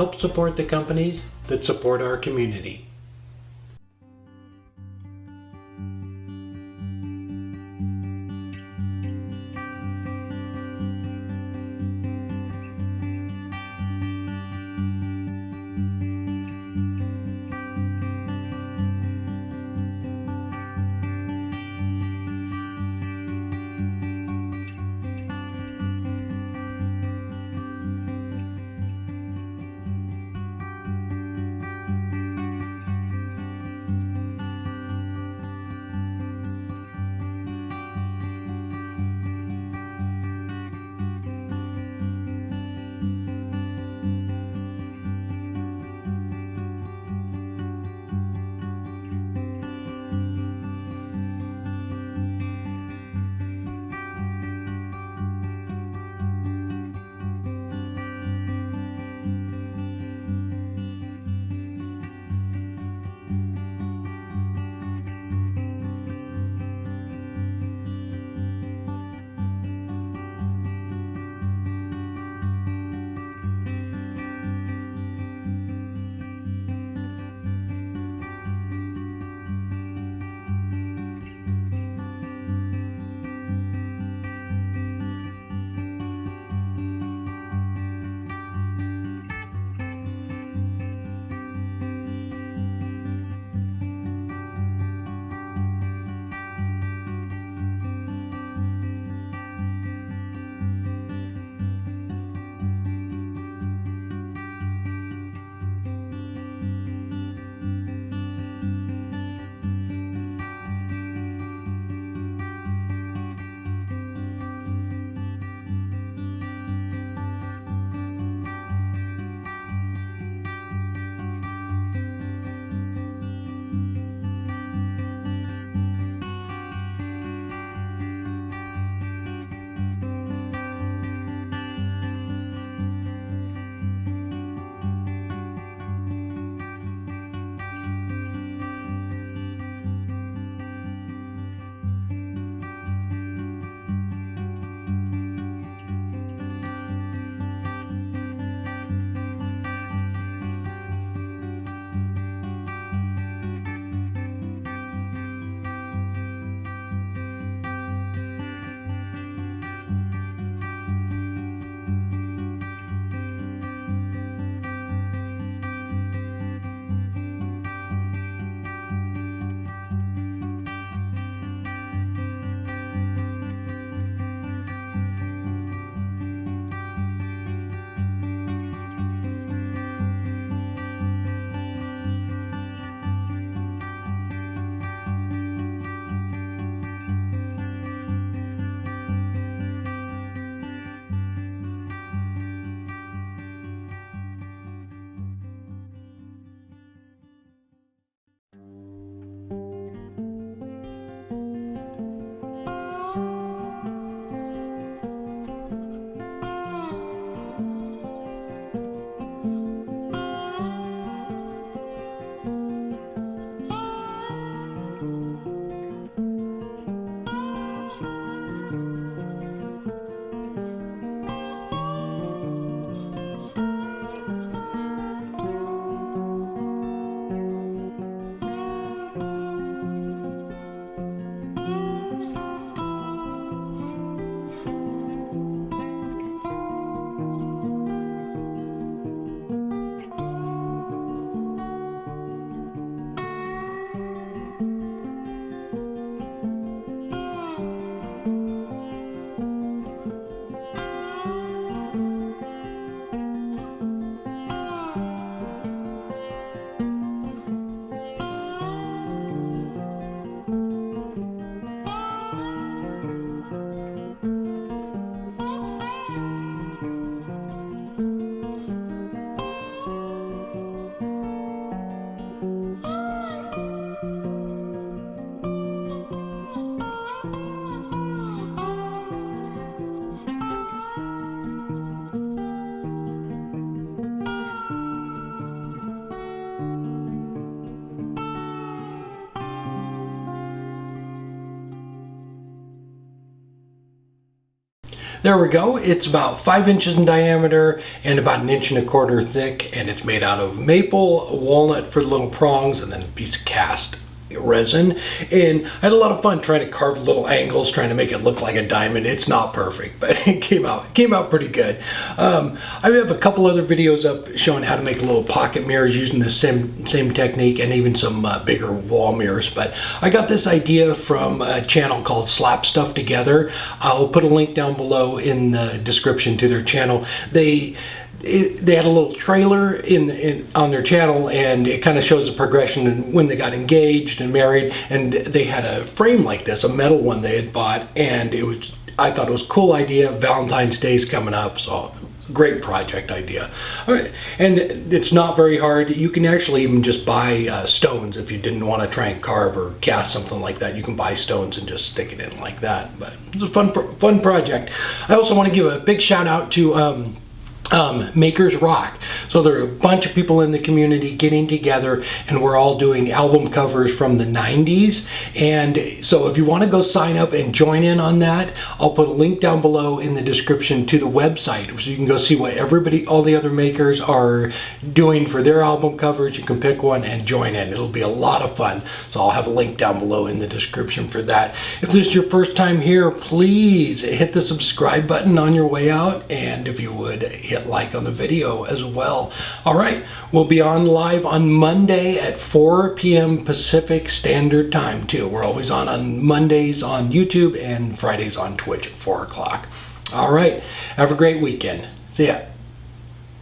help support the companies that support our community. there we go. It's about 5 inches in diameter and about 1.25 inches thick, and it's made out of maple, walnut for little prongs, and then a piece of cast resin. And I had a lot of fun trying to carve little angles, trying to make it look like a diamond. It's not perfect, but it came out pretty good. I have a couple other videos up showing how to make little pocket mirrors using the same technique, and even some bigger wall mirrors. But I got this idea from a channel called Slap Stuff Together. I'll put a link down below in the description to their channel. They had a little trailer on their channel, and it kind of shows the progression and when they got engaged and married. And they had a frame like this, a metal one they had bought, and I thought it was a cool idea. Valentine's Day's coming up, so great project idea. All right, and it's not very hard. You can actually even just buy stones if you didn't want to try and carve or cast something like that. You can buy stones and just stick it in like that. But it's a fun project. I also want to give a big shout out to Makers Rock. So there are a bunch of people in the community getting together, and we're all doing album covers from the 90s. And so if you want to go sign up and join in on that, I'll put a link down below in the description to the website, so you can go see what all the other makers are doing for their album covers. You can pick one and join in. It'll be a lot of fun. So I'll have a link down below in the description for that. If this is your first time here, please hit the subscribe button on your way out, and if you would, hit like on the video as well. All right, we'll be on live on Monday at 4 p.m. Pacific Standard Time too. We're always on Mondays on YouTube and Fridays on Twitch at 4 o'clock. All right, have a great weekend. See ya.